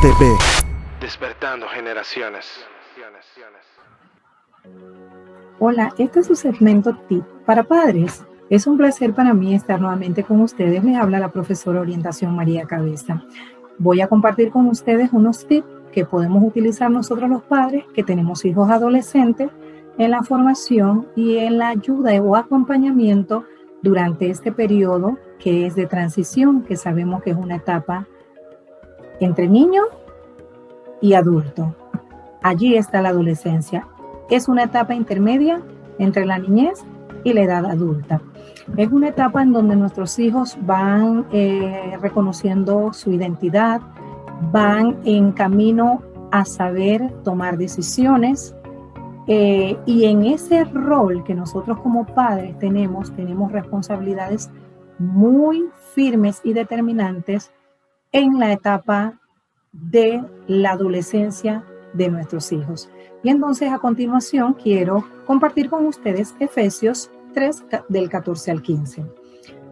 TV. Despertando generaciones. Hola, este es su segmento Tip para Padres. Es un placer para mí estar nuevamente con ustedes. Les habla la profesora Orientación María Cabeza. Voy a compartir con ustedes unos tips que podemos utilizar nosotros los padres que tenemos hijos adolescentes en la formación y en la ayuda o acompañamiento durante este periodo que es de transición, que sabemos que es una etapa entre niño y adulto. Allí está la adolescencia. Es una etapa intermedia entre la niñez y la edad adulta. Es una etapa en donde nuestros hijos van reconociendo su identidad, van en camino a saber tomar decisiones y en ese rol que nosotros como padres tenemos responsabilidades muy firmes y determinantes en la etapa de la adolescencia de nuestros hijos. Y entonces a continuación quiero compartir con ustedes Efesios 3 del 14 al 15.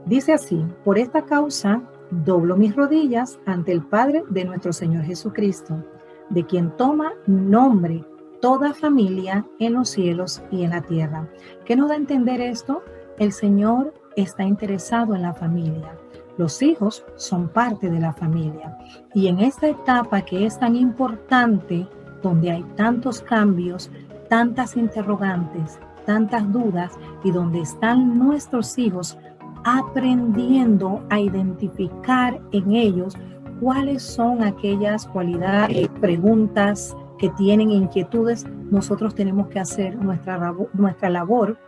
Dice así: por esta causa doblo mis rodillas ante el Padre de nuestro Señor Jesucristo, de quien toma nombre toda familia en los cielos y en la tierra. ¿Qué nos da a entender esto? El Señor está interesado en la familia. Los hijos son parte de la familia. Y en esta etapa que es tan importante, donde hay tantos cambios, tantas interrogantes, tantas dudas, y donde están nuestros hijos aprendiendo a identificar en ellos cuáles son aquellas cualidades, preguntas que tienen, inquietudes, nosotros tenemos que hacer nuestra labor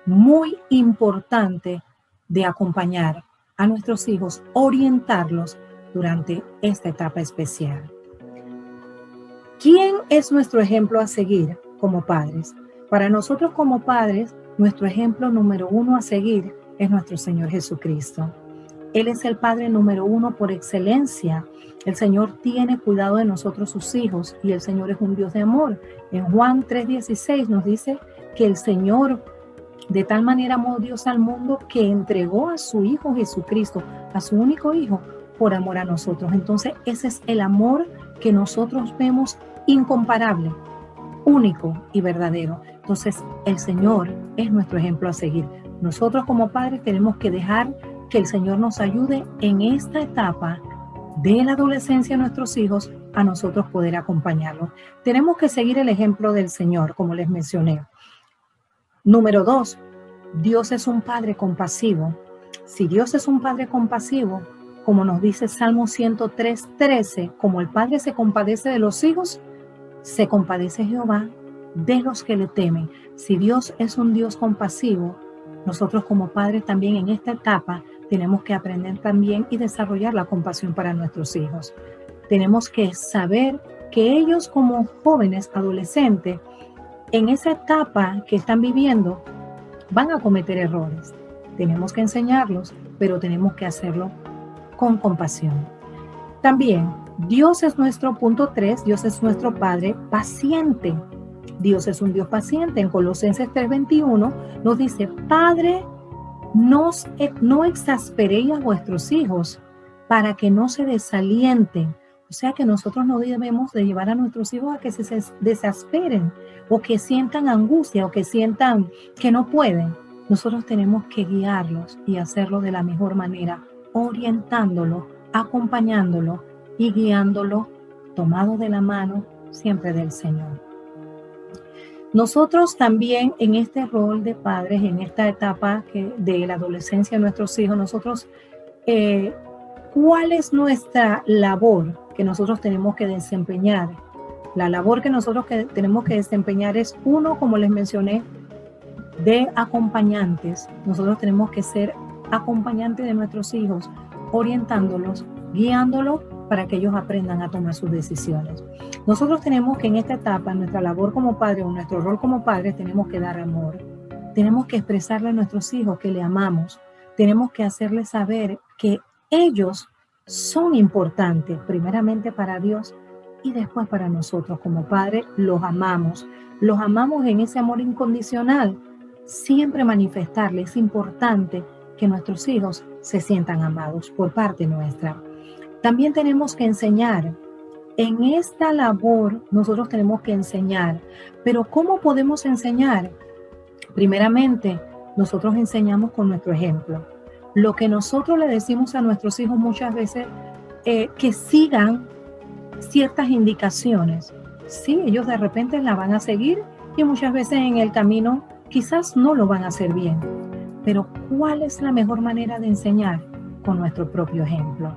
muy importante de acompañar a nuestros hijos, orientarlos durante esta etapa especial. ¿Quién es nuestro ejemplo a seguir como padres? Para nosotros como padres, nuestro ejemplo número uno a seguir es nuestro Señor Jesucristo. Él es el Padre número uno por excelencia. El Señor tiene cuidado de nosotros, sus hijos, y el Señor es un Dios de amor. En Juan 3:16 nos dice que el Señor de tal manera amó Dios al mundo que entregó a su Hijo Jesucristo, a su único Hijo, por amor a nosotros. Entonces ese es el amor que nosotros vemos incomparable, único y verdadero. Entonces el Señor es nuestro ejemplo a seguir. Nosotros como padres tenemos que dejar que el Señor nos ayude en esta etapa de la adolescencia de nuestros hijos, a nosotros poder acompañarlos. Tenemos que seguir el ejemplo del Señor, como les mencioné. Número 2, Dios es un Padre compasivo. Si Dios es un Padre compasivo, como nos dice Salmo 103:13, como el Padre se compadece de los hijos, se compadece Jehová de los que le temen. Si Dios es un Dios compasivo, nosotros como padres también en esta etapa tenemos que aprender también y desarrollar la compasión para nuestros hijos. Tenemos que saber que ellos como jóvenes, adolescentes, en esa etapa que están viviendo, van a cometer errores. Tenemos que enseñarlos, pero tenemos que hacerlo con compasión. También, Dios es nuestro, punto 3, Dios es nuestro Padre paciente. Dios es un Dios paciente. En Colosenses 3:21 nos dice: Padre, no exasperéis a vuestros hijos para que no se desalienten. O sea que nosotros no debemos de llevar a nuestros hijos a que se desesperen o que sientan angustia o que sientan que no pueden. Nosotros tenemos que guiarlos y hacerlo de la mejor manera, orientándolo, acompañándolo y guiándolo, tomado de la mano siempre del Señor. Nosotros también en este rol de padres, en esta etapa de la adolescencia de nuestros hijos, nosotros, ¿cuál es nuestra labor que nosotros tenemos que desempeñar? La labor que nosotros tenemos que desempeñar es, uno, como les mencioné, de acompañantes. Nosotros tenemos que ser acompañantes de nuestros hijos, orientándolos, guiándolos para que ellos aprendan a tomar sus decisiones. Nosotros tenemos que en esta etapa, nuestra labor como padres o nuestro rol como padres, tenemos que dar amor. Tenemos que expresarle a nuestros hijos que le amamos. Tenemos que hacerles saber que ellos son importantes, primeramente para Dios y después para nosotros como padres. Los amamos en ese amor incondicional. Siempre manifestarles, es importante que nuestros hijos se sientan amados por parte nuestra. También tenemos que enseñar En esta labor nosotros tenemos que enseñar. Pero ¿cómo podemos enseñar? Primeramente, nosotros enseñamos con nuestro ejemplo. Lo que nosotros le decimos a nuestros hijos muchas veces, que sigan ciertas indicaciones. Sí, ellos de repente la van a seguir y muchas veces en el camino quizás no lo van a hacer bien. Pero ¿cuál es la mejor manera de enseñar? Con nuestro propio ejemplo.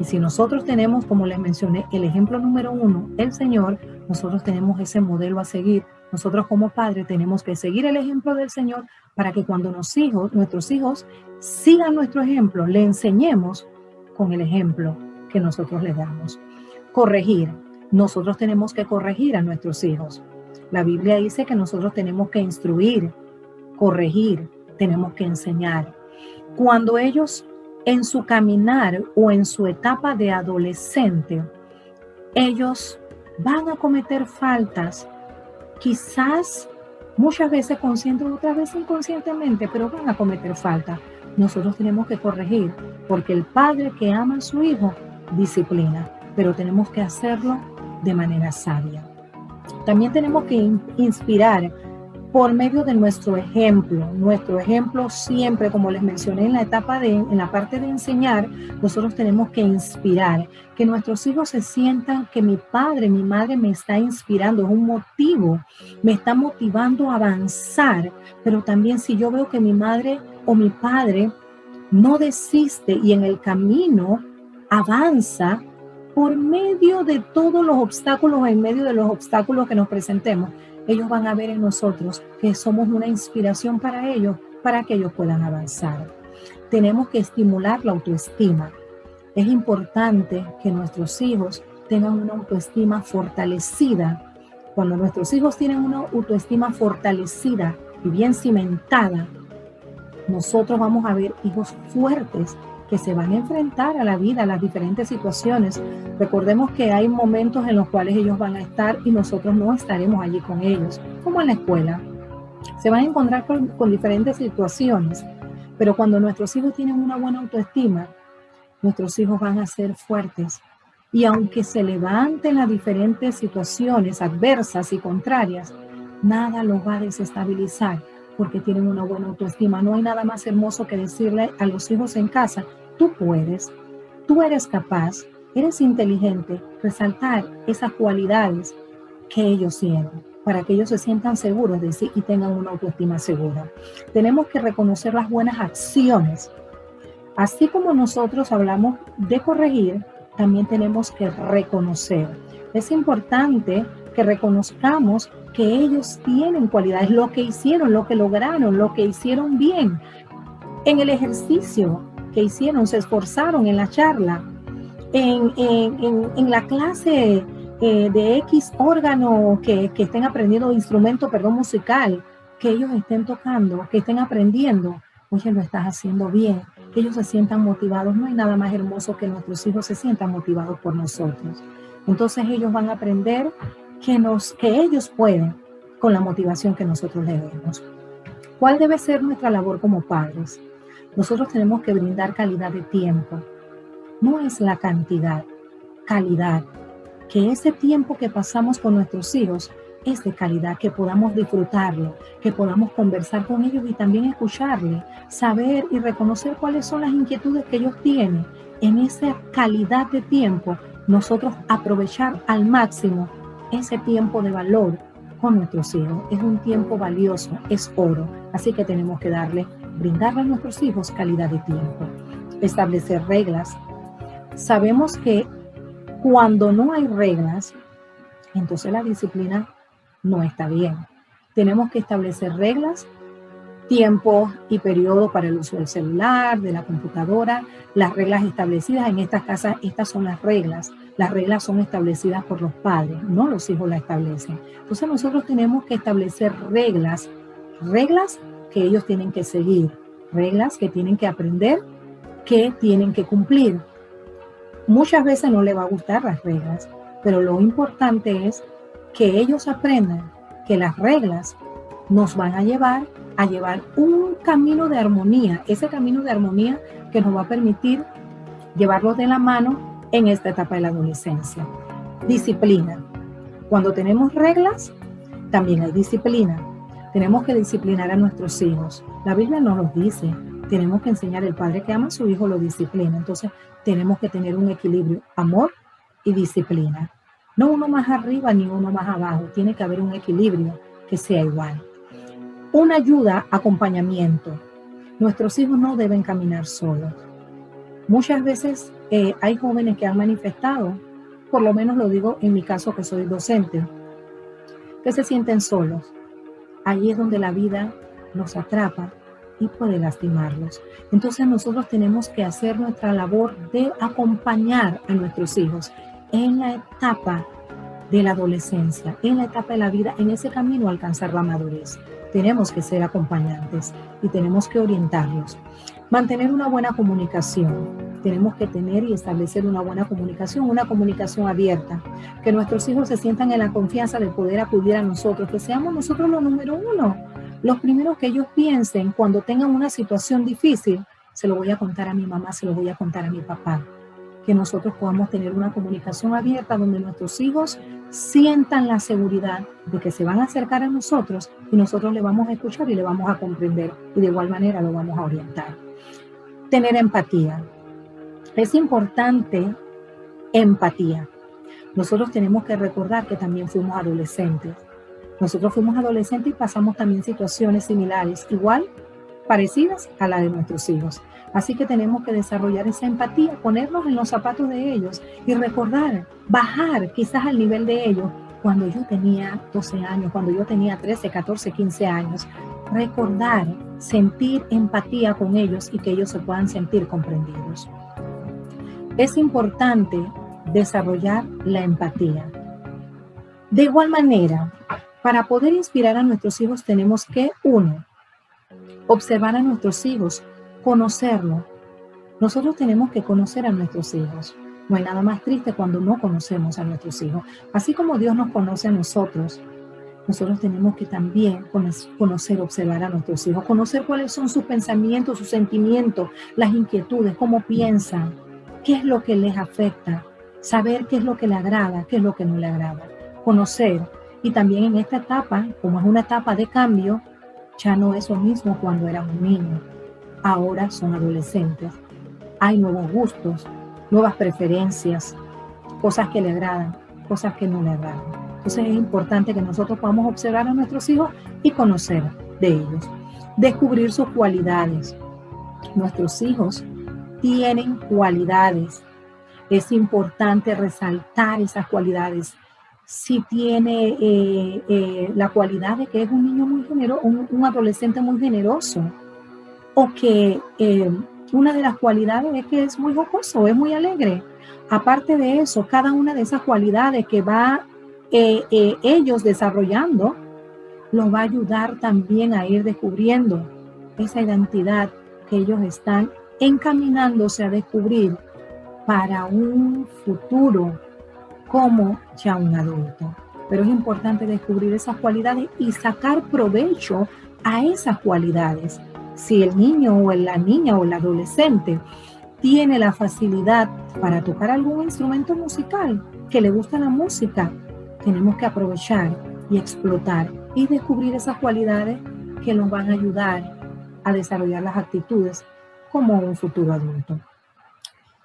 Y si nosotros tenemos, como les mencioné, el ejemplo número 1, el Señor, nosotros tenemos ese modelo a seguir. Nosotros como padres tenemos que seguir el ejemplo del Señor para que cuando nuestros hijos sigan nuestro ejemplo, le enseñemos con el ejemplo que nosotros les damos. Corregir. Nosotros tenemos que corregir a nuestros hijos. La Biblia dice que nosotros tenemos que instruir, corregir, tenemos que enseñar. Cuando ellos en su caminar o en su etapa de adolescente, ellos van a cometer faltas, quizás muchas veces conscientes, otras veces inconscientemente, pero van a cometer faltas. Nosotros tenemos que corregir, porque el padre que ama a su hijo disciplina, pero tenemos que hacerlo de manera sabia. También tenemos que inspirar por medio de nuestro ejemplo. Nuestro ejemplo siempre, como les mencioné en la parte de enseñar, nosotros tenemos que inspirar, que nuestros hijos se sientan que mi padre, mi madre me está inspirando, es un motivo, me está motivando a avanzar. Pero también si yo veo que mi madre o mi padre no desiste y en el camino avanza por medio de todos los obstáculos, en medio de los obstáculos que nos presentemos, ellos van a ver en nosotros que somos una inspiración para ellos, para que ellos puedan avanzar. Tenemos que estimular la autoestima. Es importante que nuestros hijos tengan una autoestima fortalecida. Cuando nuestros hijos tienen una autoestima fortalecida y bien cimentada, nosotros vamos a ver hijos fuertes que se van a enfrentar a la vida, a las diferentes situaciones. Recordemos que hay momentos en los cuales ellos van a estar y nosotros no estaremos allí con ellos, como en la escuela. Se van a encontrar con diferentes situaciones, pero cuando nuestros hijos tienen una buena autoestima, nuestros hijos van a ser fuertes. Y aunque se levanten las diferentes situaciones adversas y contrarias, nada los va a desestabilizar, porque tienen una buena autoestima. No hay nada más hermoso que decirle a los hijos en casa, tú puedes, tú eres capaz, eres inteligente, resaltar esas cualidades que ellos tienen, para que ellos se sientan seguros de sí y tengan una autoestima segura. Tenemos que reconocer las buenas acciones. Así como nosotros hablamos de corregir, también tenemos que reconocer. Es importante que reconozcamos que ellos tienen cualidades, lo que hicieron, lo que lograron, lo que hicieron bien. En el ejercicio que hicieron, se esforzaron en la charla, en la clase de X órgano que estén aprendiendo, instrumento, musical, que ellos estén tocando, que estén aprendiendo. Oye, lo estás haciendo bien, que ellos se sientan motivados. No hay nada más hermoso que nuestros hijos se sientan motivados por nosotros. Entonces ellos van a aprender que ellos pueden con la motivación que nosotros les demos. ¿Cuál debe ser nuestra labor como padres? Nosotros tenemos que brindar calidad de tiempo. No es la cantidad, calidad. Que ese tiempo que pasamos con nuestros hijos es de calidad, que podamos disfrutarlo, que podamos conversar con ellos y también escucharles, saber y reconocer cuáles son las inquietudes que ellos tienen. En esa calidad de tiempo, nosotros aprovechar al máximo ese tiempo de valor con nuestros hijos. Es un tiempo valioso, es oro. Así que tenemos que brindarle a nuestros hijos calidad de tiempo. Establecer reglas. Sabemos que cuando no hay reglas, entonces la disciplina no está bien. Tenemos que establecer reglas, tiempo y periodo para el uso del celular, de la computadora, las reglas establecidas en estas casas. Estas son las reglas. Las reglas son establecidas por los padres, no los hijos las establecen. Entonces nosotros tenemos que establecer reglas que ellos tienen que seguir, reglas que tienen que aprender, que tienen que cumplir. Muchas veces no les va a gustar las reglas, pero lo importante es que ellos aprendan que las reglas nos van a llevar un camino de armonía, ese camino de armonía que nos va a permitir llevarlos de la mano en esta etapa de la adolescencia. Disciplina. Cuando tenemos reglas, también hay disciplina. Tenemos que disciplinar a nuestros hijos. La Biblia nos lo dice. Tenemos que enseñar, el padre que ama a su hijo lo disciplina. Entonces, tenemos que tener un equilibrio, amor y disciplina. No uno más arriba ni uno más abajo. Tiene que haber un equilibrio que sea igual. Una ayuda, acompañamiento. Nuestros hijos no deben caminar solos. Muchas veces hay jóvenes que han manifestado, por lo menos lo digo en mi caso que soy docente, que se sienten solos. Ahí es donde la vida los atrapa y puede lastimarlos. Entonces nosotros tenemos que hacer nuestra labor de acompañar a nuestros hijos en la etapa de la adolescencia, en la etapa de la vida, en ese camino a alcanzar la madurez. Tenemos que ser acompañantes y tenemos que orientarlos. Mantener una buena comunicación. Tenemos que tener y establecer una buena comunicación abierta. Que nuestros hijos se sientan en la confianza de poder acudir a nosotros, que seamos nosotros los número uno. Los primeros que ellos piensen cuando tengan una situación difícil, se lo voy a contar a mi mamá, se lo voy a contar a mi papá. Que nosotros podamos tener una comunicación abierta donde nuestros hijos sientan la seguridad de que se van a acercar a nosotros y nosotros le vamos a escuchar y le vamos a comprender y de igual manera lo vamos a orientar. Tener empatía. Es importante empatía. Nosotros tenemos que recordar que también fuimos adolescentes. Nosotros fuimos adolescentes y pasamos también situaciones similares, igual, parecidas a la de nuestros hijos. Así que tenemos que desarrollar esa empatía, ponernos en los zapatos de ellos y recordar, bajar quizás al nivel de ellos cuando yo tenía 12 años, cuando yo tenía 13, 14, 15 años. Recordar, sentir empatía con ellos y que ellos se puedan sentir comprendidos. Es importante desarrollar la empatía. De igual manera, para poder inspirar a nuestros hijos tenemos que, uno, observar a nuestros hijos, conocerlo. Nosotros tenemos que conocer a nuestros hijos. No hay nada más triste cuando no conocemos a nuestros hijos. Así como Dios nos conoce a nosotros, nosotros tenemos que también conocer, observar a nuestros hijos, conocer cuáles son sus pensamientos, sus sentimientos, las inquietudes, cómo piensan, qué es lo que les afecta, saber qué es lo que le agrada, qué es lo que no le agrada, conocer. Y también en esta etapa, como es una etapa de cambio, ya no es lo mismo cuando eran un niño. Ahora son adolescentes. Hay nuevos gustos, nuevas preferencias, cosas que le agradan, cosas que no le agradan. Entonces es importante que nosotros podamos observar a nuestros hijos y conocer de ellos. Descubrir sus cualidades. Nuestros hijos tienen cualidades. Es importante resaltar esas cualidades. Si tiene la cualidad de que es un niño muy generoso, un adolescente muy generoso, o que una de las cualidades es que es muy jocoso, es muy alegre. Aparte de eso, cada una de esas cualidades que va ellos desarrollando, los va a ayudar también a ir descubriendo esa identidad que ellos están encaminándose a descubrir para un futuro como ya un adulto. Pero es importante descubrir esas cualidades y sacar provecho a esas cualidades. Si el niño o la niña o el adolescente tiene la facilidad para tocar algún instrumento musical, que le gusta la música, tenemos que aprovechar y explotar y descubrir esas cualidades que nos van a ayudar a desarrollar las actitudes como un futuro adulto.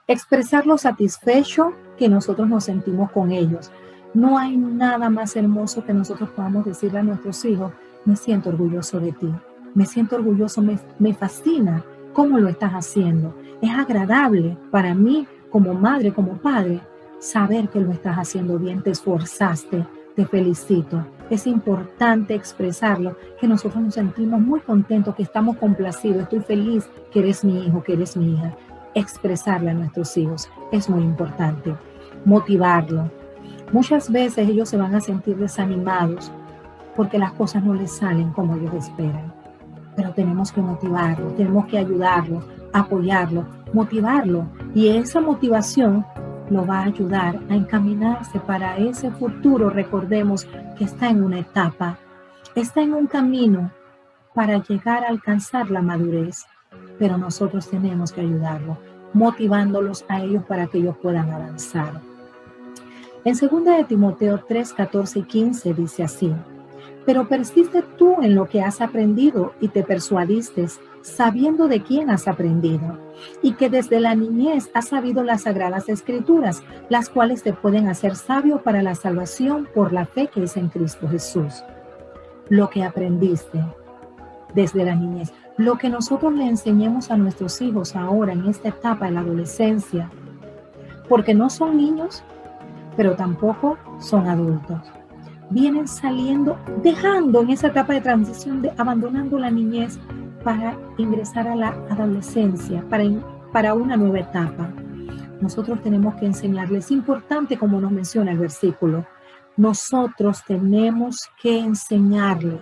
Expresar lo satisfecho que nosotros nos sentimos con ellos. No hay nada más hermoso que nosotros podamos decirle a nuestros hijos: me siento orgulloso de ti, me siento orgulloso, me fascina cómo lo estás haciendo. Es agradable para mí como madre, como padre, saber que lo estás haciendo bien, te esforzaste, te felicito. Es importante expresarlo, que nosotros nos sentimos muy contentos, que estamos complacidos, estoy feliz que eres mi hijo, que eres mi hija. Expresarle a nuestros hijos es muy importante. Motivarlo. Muchas veces ellos se van a sentir desanimados porque las cosas no les salen como ellos esperan. Pero tenemos que motivarlo, tenemos que ayudarlo, apoyarlo, motivarlo. Y esa motivación lo va a ayudar a encaminarse para ese futuro. Recordemos que está en una etapa, está en un camino para llegar a alcanzar la madurez. Pero nosotros tenemos que ayudarlo, motivándolos a ellos para que ellos puedan avanzar. En 2 de Timoteo 3, 14 y 15 dice así: pero persiste tú en lo que has aprendido y te persuadiste, sabiendo de quién has aprendido, y que desde la niñez has sabido las sagradas escrituras, las cuales te pueden hacer sabio para la salvación por la fe que es en Cristo Jesús. Lo que aprendiste desde la niñez, lo que nosotros le enseñemos a nuestros hijos ahora en esta etapa de la adolescencia, porque no son niños, pero tampoco son adultos. Vienen saliendo, dejando en esa etapa de transición, abandonando la niñez para ingresar a la adolescencia, para una nueva etapa. Nosotros tenemos que enseñarles, es importante como nos menciona el versículo, nosotros tenemos que enseñarles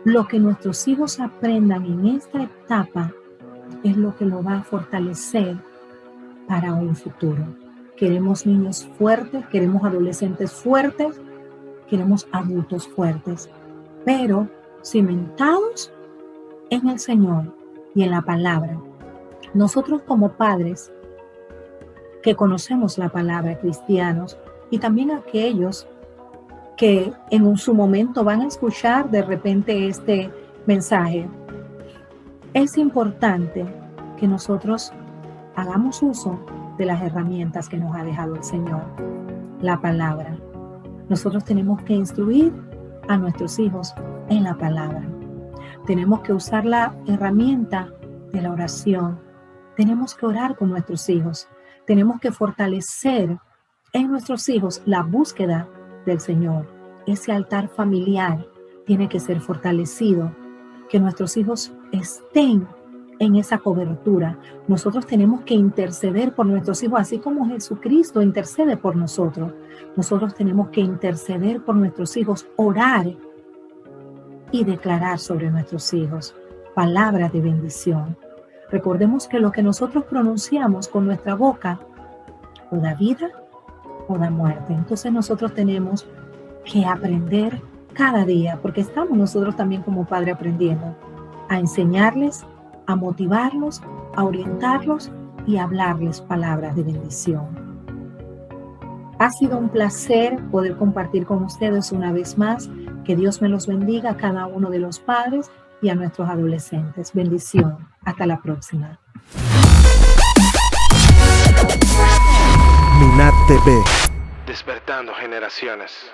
lo que nuestros hijos aprendan en esta etapa es lo que lo va a fortalecer para un futuro. Queremos niños fuertes, queremos adolescentes fuertes, queremos adultos fuertes, pero cimentados en el Señor y en la palabra. Nosotros como padres que conocemos la palabra, cristianos, y también aquellos que en su momento van a escuchar de repente este mensaje, es importante que nosotros hagamos uso de las herramientas que nos ha dejado el Señor, la palabra. Nosotros tenemos que instruir a nuestros hijos en la palabra. Tenemos que usar la herramienta de la oración. Tenemos que orar con nuestros hijos. Tenemos que fortalecer en nuestros hijos la búsqueda del Señor. Ese altar familiar tiene que ser fortalecido. Que nuestros hijos estén en esa cobertura. Nosotros tenemos que interceder por nuestros hijos, así como Jesucristo intercede por nosotros. Nosotros tenemos que interceder por nuestros hijos, orar y declarar sobre nuestros hijos palabras de bendición. Recordemos que lo que nosotros pronunciamos con nuestra boca o da vida o da muerte. Entonces nosotros tenemos que aprender cada día, porque estamos nosotros también como padre aprendiendo a enseñarles, a motivarlos, a orientarlos y a hablarles palabras de bendición. Ha sido un placer poder compartir con ustedes una vez más. Que Dios me los bendiga a cada uno de los padres y a nuestros adolescentes. Bendición. Hasta la próxima. Minat TV. Despertando generaciones.